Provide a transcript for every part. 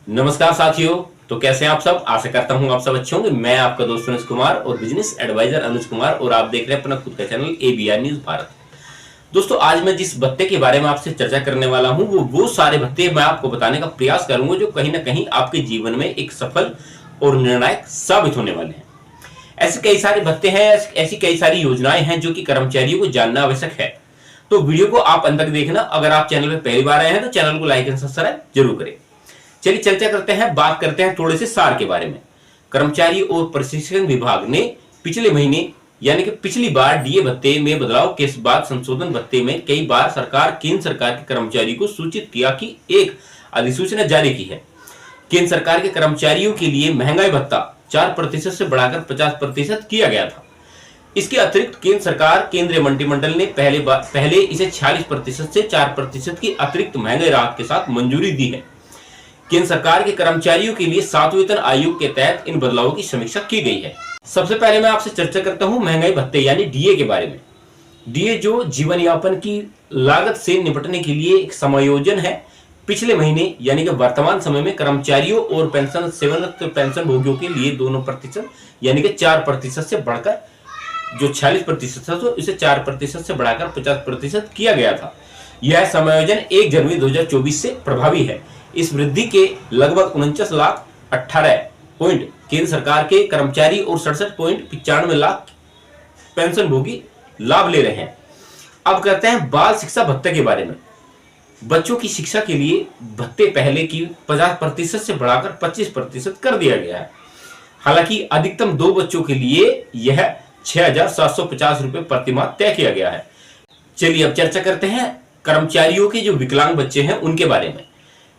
नमस्कार साथियों। तो कैसे हैं आप सब? आशा करता हूं आप सब अच्छे होंगे। मैं आपका दोस्त अनुज कुमार और बिजनेस एडवाइजर अनुज कुमार और आप देख रहे हैं अपना खुद का चैनल ABR न्यूज भारत। दोस्तों, आज मैं जिस भत्ते के बारे में आपसे चर्चा करने वाला हूं वो सारे भत्ते मैं आपको बताने का प्रयास करूंगा जो कहीं ना कहीं आपके जीवन में एक सफल और निर्णायक साबित होने वाले हैं। ऐसे कई सारे भत्ते हैं, ऐसी कई सारी योजनाएं हैं जो कि कर्मचारियों को जानना आवश्यक है। तो वीडियो को आप अंत तक देखना। अगर आप चैनल पर पहली बार आए हैं तो चैनल को लाइक एंड सब्सक्राइब जरूर करें। चलिए चर्चा करते हैं, बात करते हैं थोड़े से सार के बारे में। कर्मचारी और प्रशिक्षण विभाग ने पिछले महीने यानी कि पिछली बार डीए भत्ते में बदलाव के बाद संशोधन भत्ते में कई बार केंद्र सरकार के कर्मचारी को सूचित किया कि एक अधिसूचना जारी की है। केंद्र सरकार के कर्मचारियों के लिए महंगाई भत्ता 4% से बढ़ाकर 50% किया गया था। इसके अतिरिक्त केंद्र सरकार केंद्रीय मंत्रिमंडल ने पहले इसे 46% से 4% की अतिरिक्त महंगाई राहत के साथ मंजूरी दी है। केंद्र सरकार के कर्मचारियों के लिए 7वें वेतन आयोग के तहत इन बदलावों की समीक्षा की गई है। सबसे पहले मैं आपसे चर्चा करता हूं महंगाई भत्ते यानी डीए के बारे में। डीए जो जीवन यापन की लागत से निपटने के लिए एक समायोजन है। पिछले महीने यानी कि वर्तमान समय में कर्मचारियों और सेवानिवृत्त पेंशन भोगियों के लिए 2% यानी कि 4% से बढ़कर जो 46% था तो इसे 4% से बढ़ाकर 50% किया गया था। यह समायोजन 1 जनवरी 2024 से प्रभावी है। इस वृद्धि के लगभग 49 लाख 18 पॉइंट केंद्र सरकार के कर्मचारी और 67.95 लाख पेंशन भोगी लाभ ले रहे हैं। अब करते हैं बाल शिक्षा भत्ते के बारे में। बच्चों की शिक्षा के लिए भत्ते पहले की 50% से बढ़ाकर 25% कर दिया गया है। हालांकि अधिकतम 2 बच्चों के लिए यह 6,750 रुपए प्रति माह तय किया गया है। चलिए अब चर्चा करते हैं कर्मचारियों के जो विकलांग बच्चे हैं उनके बारे में।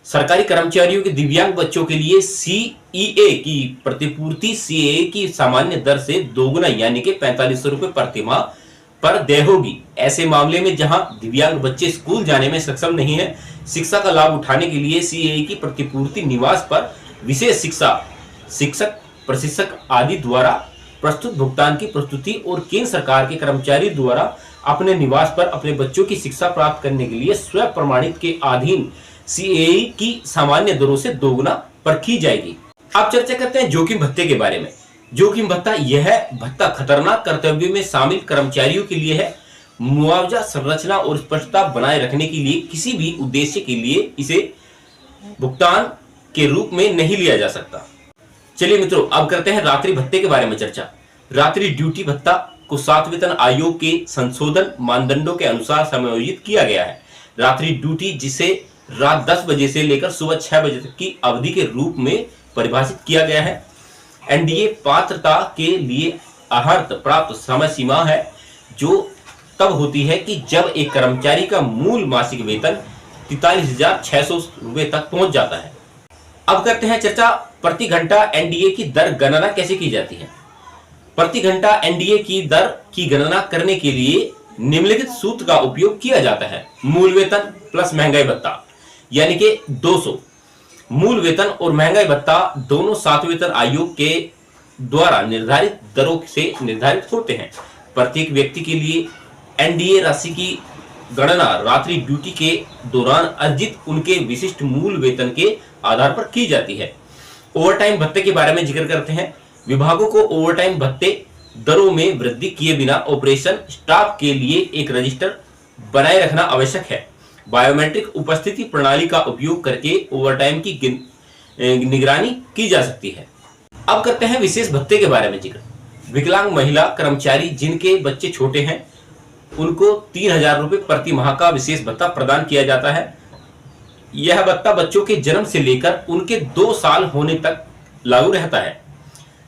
सरकारी कर्मचारियों के दिव्यांग बच्चों के लिए सीईए की प्रतिपूर्ति सीएए की सामान्य दर से दोगुना यानी कि 4500 रुपए प्रति माह पर देय होगी। ऐसे मामले में जहां दिव्यांग बच्चे स्कूल जाने में सक्षम नहीं है, शिक्षा का लाभ उठाने के लिए सीएए की प्रतिपूर्ति निवास पर विशेष शिक्षक प्रशिक्षक आदि द्वारा प्रस्तुत भुगतान की प्रस्तुति और केंद्र सरकार के कर्मचारी द्वारा अपने निवास पर अपने बच्चों की शिक्षा प्राप्त करने के लिए स्वयं प्रमाणित के अधीन सीएए की सामान्य दरों से दोगुना पर की जाएगी। अब चर्चा करते हैं जोखिम भत्ते के बारे में। जोखिम भत्ता यह भत्ता खतरनाक कर्तव्यों में शामिल कर्मचारियों के लिए है। मुआवजा संरचना और स्पष्टता बनाए रखने के लिए किसी भी उद्देश्य के लिए इसे भुगतान के रूप में नहीं लिया जा सकता। चलिए मित्रों, अब करते हैं रात्रि भत्ते के बारे में चर्चा। रात्रि ड्यूटी भत्ता को 7वें वेतन आयोग के संशोधन मानदंडों के अनुसार समायोजित किया गया है। रात्रि ड्यूटी जिसे रात 10 बजे से लेकर सुबह 6 बजे तक की अवधि के रूप में परिभाषित किया गया है। एनडीए पात्रता के लिए अर्हता प्राप्त समय सीमा है जो तब होती है कि जब एक कर्मचारी का मूल मासिक वेतन 43,600 रुपए तक पहुंच जाता है। अब करते हैं चर्चा प्रति घंटा एनडीए की दर गणना कैसे की जाती है। प्रति घंटा एनडीए की दर की गणना करने के लिए निम्नलिखित सूत्र का उपयोग किया जाता है। मूल वेतन प्लस महंगाई भत्ता यानी कि 200। मूल वेतन और महंगाई भत्ता दोनों 7वें वेतन आयोग के द्वारा निर्धारित दरों से निर्धारित होते हैं। प्रत्येक व्यक्ति के लिए एनडीए राशि की गणना रात्रि ड्यूटी के दौरान अर्जित उनके विशिष्ट मूल वेतन के आधार पर की जाती है। ओवरटाइम भत्ते के बारे में जिक्र करते हैं। विभागों को ओवरटाइम भत्ते दरों में वृद्धि किए बिना ऑपरेशन स्टाफ के लिए एक रजिस्टर बनाए रखना आवश्यक है। बायोमेट्रिक उपस्थिति प्रणाली का उपयोग करके ओवरटाइम की निगरानी की जा सकती है। अब करते हैं विशेष भत्ते के बारे में जिक्र। विकलांग महिला कर्मचारी जिनके बच्चे छोटे हैं उनको 3,000 रुपए प्रति माह का विशेष भत्ता प्रदान किया जाता है। यह भत्ता बच्चों के जन्म से लेकर उनके 2 साल होने तक लागू रहता है।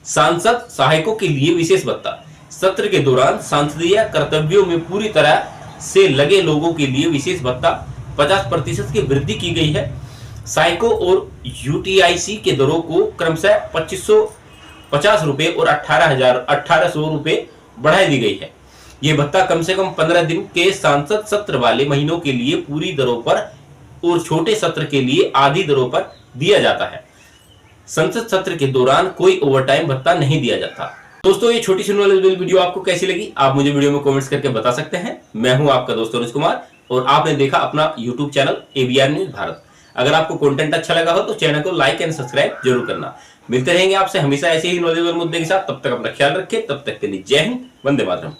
सांसद सहायकों के लिए विशेष भत्ता। सत्र के दौरान सांसदीय कर्तव्यों में पूरी तरह से लगे लोगों के लिए विशेष भत्ता 50% की वृद्धि की गई है। सहायकों और यूटीआईसी के दरों को क्रमशः 2,550 रुपए और 1,800 रुपए बढ़ाई दी गई है। यह भत्ता कम से कम 15 दिन के सांसद सत्र वाले महीनों के लिए पूरी दरों पर और छोटे सत्र के लिए आधी दरों पर दिया जाता है। संसद सत्र के दौरान कोई ओवरटाइम भत्ता नहीं दिया जाता। दोस्तों, ये छोटी सी नॉलेजेबल वीडियो आपको कैसी लगी आप मुझे वीडियो में कमेंट्स करके बता सकते हैं। मैं हूं आपका दोस्त अनुज कुमार और आपने देखा अपना YouTube channel ABR news Bharat. अगर आपको कंटेंट अच्छा लगा हो तो चैनल को लाइक एंड सब्सक्राइब जरूर करना। मिलते रहेंगे आपसे हमेशा ऐसे ही नॉलेजेबल मुद्दे के साथ। तब तक अपना ख्याल रखें, तब तक के लिए जय हिंद, वंदे मातरम।